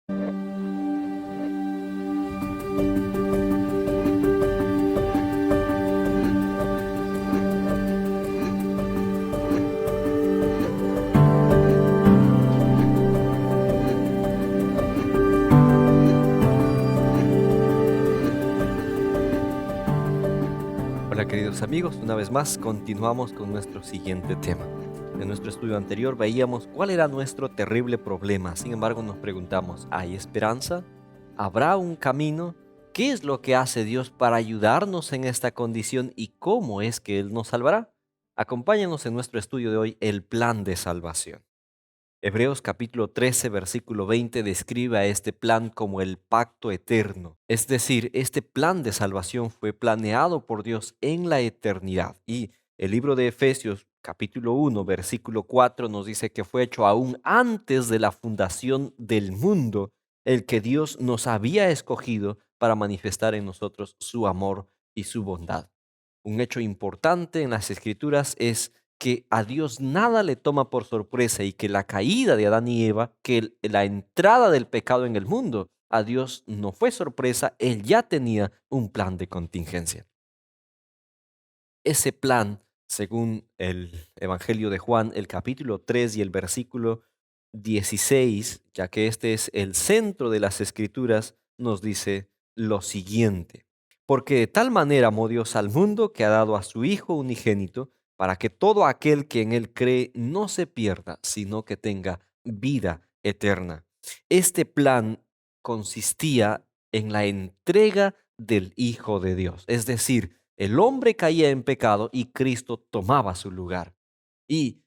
Hola queridos amigos, una vez más continuamos con nuestro siguiente tema. En nuestro estudio anterior veíamos cuál era nuestro terrible problema. Sin embargo, nos preguntamos, ¿hay esperanza? ¿Habrá un camino? ¿Qué es lo que hace Dios para ayudarnos en esta condición y cómo es que Él nos salvará? Acompáñanos en nuestro estudio de hoy, el plan de salvación. Hebreos capítulo 13, versículo 20 describe a este plan como el pacto eterno. Es decir, este plan de salvación fue planeado por Dios en la eternidad. Y el libro de Efesios capítulo 1, versículo 4 nos dice que fue hecho aún antes de la fundación del mundo, el que Dios nos había escogido para manifestar en nosotros su amor y su bondad. Un hecho importante en las Escrituras es que a Dios nada le toma por sorpresa y que la caída de Adán y Eva, que la entrada del pecado en el mundo, a Dios no fue sorpresa, Él ya tenía un plan de contingencia. Ese plan, según el Evangelio de Juan, el capítulo 3 y el versículo 16, ya que este es el centro de las Escrituras, nos dice lo siguiente. Porque de tal manera amó Dios al mundo que ha dado a su Hijo unigénito, para que todo aquel que en Él cree no se pierda, sino que tenga vida eterna. Este plan consistía en la entrega del Hijo de Dios, es decir, el hombre caía en pecado y Cristo tomaba su lugar. Y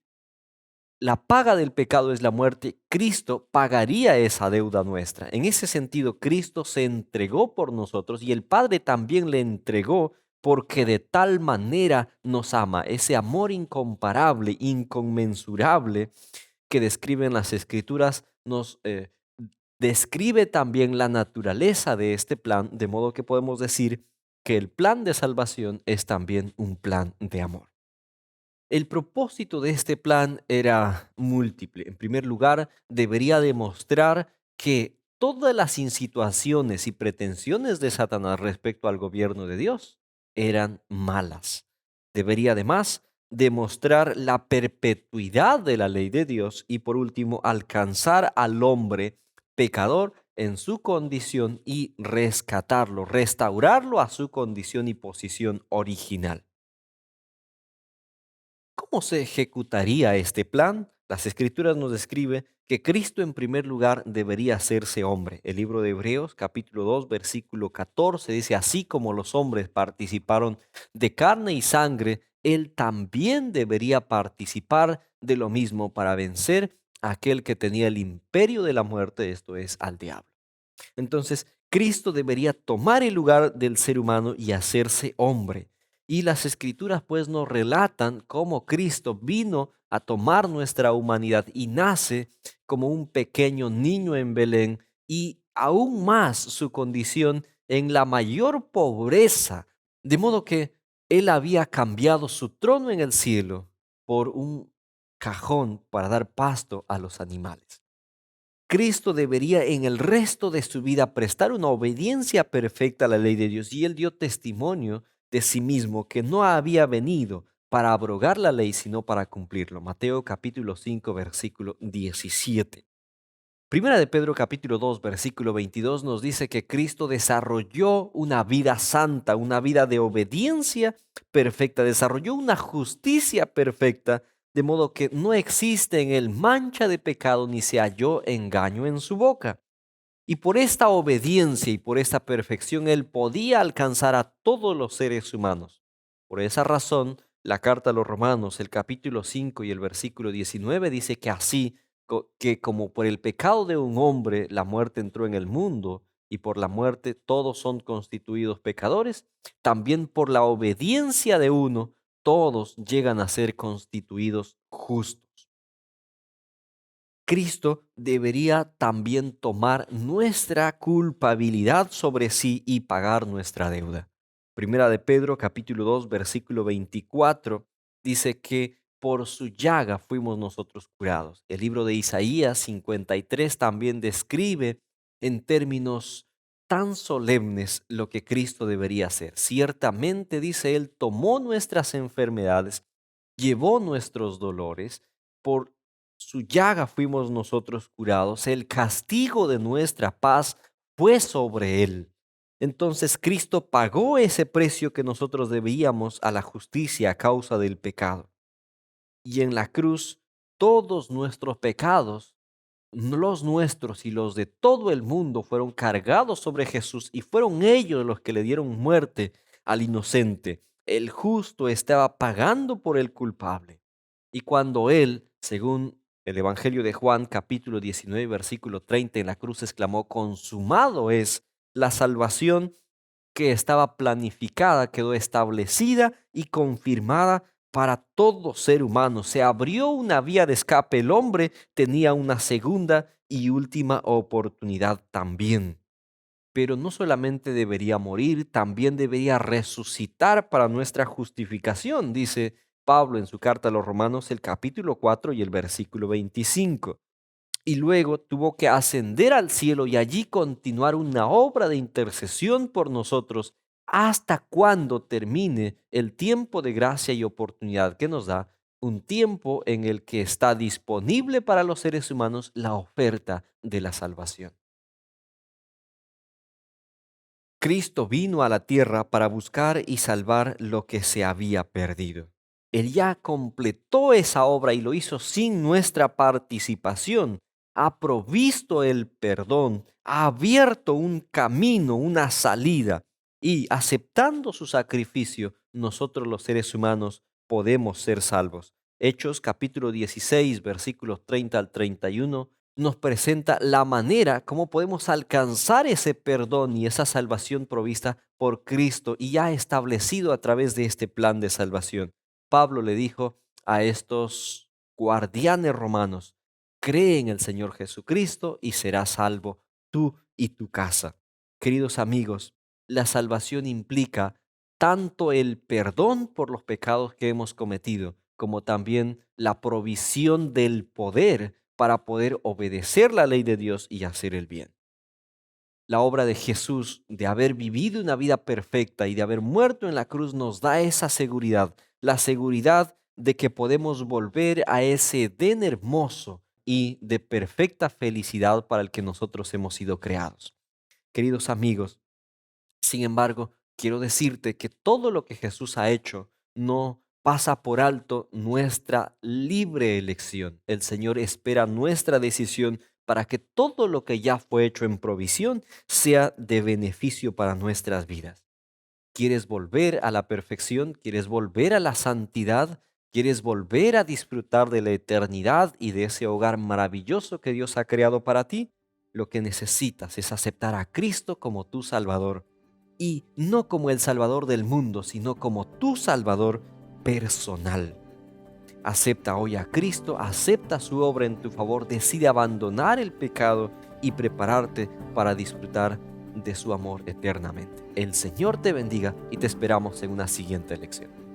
la paga del pecado es la muerte. Cristo pagaría esa deuda nuestra. En ese sentido, Cristo se entregó por nosotros y el Padre también le entregó porque de tal manera nos ama. Ese amor incomparable, inconmensurable que describen las Escrituras nos describe también la naturaleza de este plan, de modo que podemos decir que el plan de salvación es también un plan de amor. El propósito de este plan era múltiple. En primer lugar, debería demostrar que todas las insinuaciones y pretensiones de Satanás respecto al gobierno de Dios eran malas. Debería además demostrar la perpetuidad de la ley de Dios y por último alcanzar al hombre pecador en su condición y rescatarlo, restaurarlo a su condición y posición original. ¿Cómo se ejecutaría este plan? Las Escrituras nos describe que Cristo en primer lugar debería hacerse hombre. El libro de Hebreos capítulo 2 versículo 14 dice, así como los hombres participaron de carne y sangre, Él también debería participar de lo mismo para vencer a aquel que tenía el imperio de la muerte, esto es, al diablo. Entonces, Cristo debería tomar el lugar del ser humano y hacerse hombre. Y las escrituras pues nos relatan cómo Cristo vino a tomar nuestra humanidad y nace como un pequeño niño en Belén y aún más su condición en la mayor pobreza, de modo que él había cambiado su trono en el cielo por un cajón para dar pasto a los animales. Cristo debería en el resto de su vida prestar una obediencia perfecta a la ley de Dios y él dio testimonio de sí mismo que no había venido para abrogar la ley, sino para cumplirlo. Mateo capítulo 5, versículo 17. Primera de Pedro capítulo 2, versículo 22 nos dice que Cristo desarrolló una vida santa, una vida de obediencia perfecta, desarrolló una justicia perfecta, de modo que no existe en él mancha de pecado ni se halló engaño en su boca. Y por esta obediencia y por esta perfección él podía alcanzar a todos los seres humanos. Por esa razón, la carta a los Romanos, el capítulo 5 y el versículo 19 dice que así que como por el pecado de un hombre la muerte entró en el mundo y por la muerte todos son constituidos pecadores, también por la obediencia de uno todos llegan a ser constituidos justos. Cristo debería también tomar nuestra culpabilidad sobre sí y pagar nuestra deuda. Primera de Pedro, capítulo 2, versículo 24, dice que por su llaga fuimos nosotros curados. El libro de Isaías 53 también describe en términos tan solemnes lo que Cristo debería hacer. Ciertamente, dice él, tomó nuestras enfermedades, llevó nuestros dolores, por su llaga fuimos nosotros curados, el castigo de nuestra paz fue sobre él. Entonces Cristo pagó ese precio que nosotros debíamos a la justicia a causa del pecado. Y en la cruz todos nuestros pecados, los nuestros y los de todo el mundo, fueron cargados sobre Jesús, y fueron ellos los que le dieron muerte al inocente. El justo estaba pagando por el culpable. Y cuando él, según el Evangelio de Juan, capítulo 19, versículo 30, en la cruz exclamó: consumado es, la salvación que estaba planificada quedó establecida y confirmada para todo ser humano. Se abrió una vía de escape. El hombre tenía una segunda y última oportunidad también. Pero no solamente debería morir, también debería resucitar para nuestra justificación, dice Pablo en su carta a los Romanos, el capítulo 4 y el versículo 25. Y luego tuvo que ascender al cielo y allí continuar una obra de intercesión por nosotros hasta cuando termine el tiempo de gracia y oportunidad que nos da, un tiempo en el que está disponible para los seres humanos la oferta de la salvación. Cristo vino a la tierra para buscar y salvar lo que se había perdido. Él ya completó esa obra y lo hizo sin nuestra participación. Ha provisto el perdón, ha abierto un camino, una salida. Y aceptando su sacrificio, nosotros los seres humanos podemos ser salvos. Hechos capítulo 16, versículos 30 al 31 nos presenta la manera como podemos alcanzar ese perdón y esa salvación provista por Cristo y ya establecido a través de este plan de salvación. Pablo le dijo a estos guardianes romanos: cree en el Señor Jesucristo y serás salvo tú y tu casa. Queridos amigos, la salvación implica tanto el perdón por los pecados que hemos cometido, como también la provisión del poder para poder obedecer la ley de Dios y hacer el bien. La obra de Jesús, de haber vivido una vida perfecta y de haber muerto en la cruz, nos da esa seguridad, la seguridad de que podemos volver a ese Edén hermoso y de perfecta felicidad para el que nosotros hemos sido creados. Queridos amigos, sin embargo, quiero decirte que todo lo que Jesús ha hecho no pasa por alto nuestra libre elección. El Señor espera nuestra decisión para que todo lo que ya fue hecho en provisión sea de beneficio para nuestras vidas. ¿Quieres volver a la perfección? ¿Quieres volver a la santidad? ¿Quieres volver a disfrutar de la eternidad y de ese hogar maravilloso que Dios ha creado para ti? Lo que necesitas es aceptar a Cristo como tu Salvador, y no como el Salvador del mundo, sino como tu Salvador personal. Acepta hoy a Cristo, acepta su obra en tu favor, decide abandonar el pecado y prepararte para disfrutar de su amor eternamente. El Señor te bendiga y te esperamos en una siguiente lección.